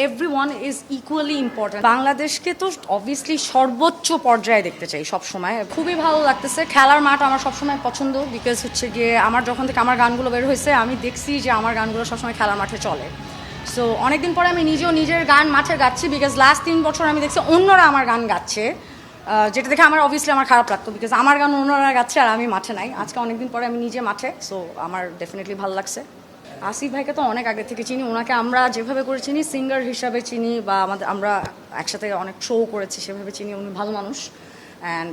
Everyone is equally important. বাংলাদেশকে তো obviously সর্বোচ্চ পর্যায়ে দেখতে চাই সবসময়। খুবই ভালো লাগতেছে। খেলার মাঠ আমার সবসময় পছন্দ, বিকজ হচ্ছে গিয়ে আমার যখন থেকে আমার গানগুলো বের হয়েছে আমি দেখছি যে আমার গানগুলো সবসময় খেলার মাঠে চলে। সো অনেকদিন পরে আমি নিজেও নিজের গান মাঠে গাচ্ছি, বিকজ লাস্ট 3 বছর আমি দেখছি অন্যরা আমার গান গাচ্ছে, যেটা দেখে আমার অবভিয়াসলি আমার খারাপ লাগতো, বিকজ আমার গান অন্যরা গাচ্ছে আর আমি মাঠে নাই। আজকে অনেকদিন পরে আমি নিজে মাঠে, সো আমার ডেফিনেটলি ভালো লাগছে। আসিফ ভাইকে তো অনেক আগে থেকে চিনি, ওনাকে আমরা যেভাবে করে চিনি সিঙ্গার হিসাবে চিনি, বা আমরা একসাথে অনেক শো করেছি সেভাবে চিনি। উনি ভালো মানুষ। অ্যান্ড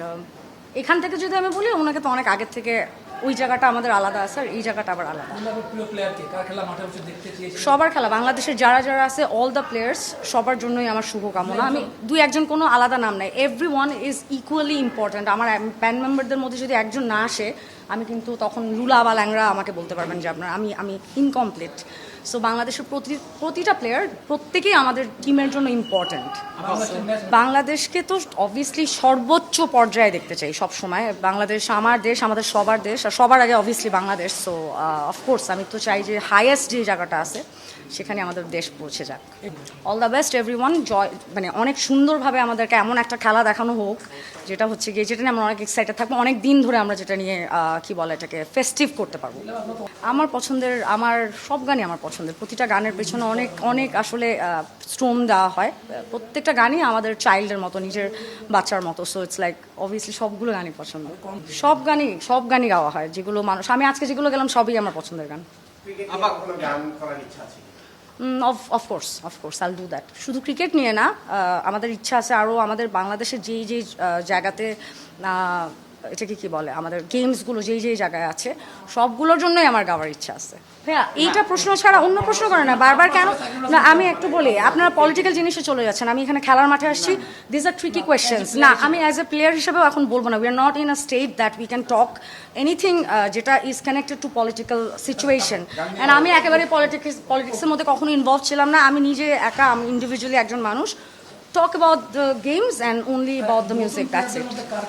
এখান থেকে যদি আমি বলি, ওনাকে তো অনেক আগের থেকে ওই জায়গাটা আমাদের আলাদা আছে আর এই জায়গাটা আবার আলাদা। সবার খেলা, বাংলাদেশের যারা যারা আছে অল দ্য প্লেয়ার্স, সবার জন্যই আমার শুভকামনা। আমি 2-1 কোনো আলাদা নাম নাই, এভরিওয়ান ইজ ইকুয়ালি ইম্পর্ট্যান্ট। আমার ব্যান্ড মেম্বারদের মধ্যে যদি একজন না আসে, আমি কিন্তু তখন লুলা বা ল্যাংরা আমাকে বলতে পারবেন যে আমি ইনকমপ্লিট। সো বাংলাদেশের প্রতিটা প্লেয়ার প্রত্যেকেই আমাদের টিমের জন্য ইম্পর্ট্যান্ট। বাংলাদেশকে তো অবভিয়াসলি সর্বোচ্চ পর্যায়ে দেখতে চাই সবসময়। বাংলাদেশ আমার দেশ, আমাদের সবার দেশ, আর সবার আগে অবভিয়াসলি বাংলাদেশ। সো অফকোর্স আমি তো চাই যে হাইয়েস্ট যে জায়গাটা আছে সেখানে আমাদের দেশ পৌঁছে যাক। All the best everyone. মানে অনেক সুন্দরভাবে আমাদেরকে এমন একটা খেলা দেখানো হোক যেটা হচ্ছে গিয়ে, যেটা নিয়ে আমরা অনেক এক্সাইটেড থাকবো, অনেক দিন ধরে আমরা যেটা নিয়ে কি বলে এটাকে ফেস্টিভ করতে পারবো। আমার পছন্দের, আমার সব গানই আমার পছন্দের। প্রতিটা গানের পেছনে অনেক অনেক আসলে স্টোম দেওয়া হয়। প্রত্যেকটা গানই আমাদের চাইল্ডের মতো, নিজের বাচ্চার মতো। সো ইটস লাইক অবভিয়াসলি সবগুলো গানই পছন্দ। সব গানই গাওয়া হয় যেগুলো মানুষ, আমি আজকে যেগুলো গেলাম সবই আমার পছন্দের গান। Of course I'll do that. শুধু ক্রিকেট নিয়ে না, আমাদের ইচ্ছা আছে আরও আমাদের বাংলাদেশের যেই যেই জায়গাতে এটাকে কি বলে, আমাদের গেমসগুলো যেই যেই জায়গায় আছে সবগুলোর জন্যই আমার গাওয়ার ইচ্ছা আছে। ভাইয়া এইটা প্রশ্ন ছাড়া অন্য প্রশ্ন করে না বারবার কেন? না আমি একটু বলি, আপনারা পলিটিক্যাল জিনিসে চলে যাচ্ছেন। আমি এখানে খেলার মাঠে আসছি, দিস আর ট্রিকি কোয়েশ্চেন্স। না, আমি অ্যাজ এ প্লেয়ার হিসেবেও এখন বলবো না। We are not in a state that we can talk anything যেটা is connected to political situation. And আমি একেবারে পলিটিক্সের মধ্যে কখনো ইনভলভ ছিলাম না। আমি নিজে একা, আমি ইন্ডিভিজুয়ালি একজন মানুষ। Talk about the games and only about the music, that's it.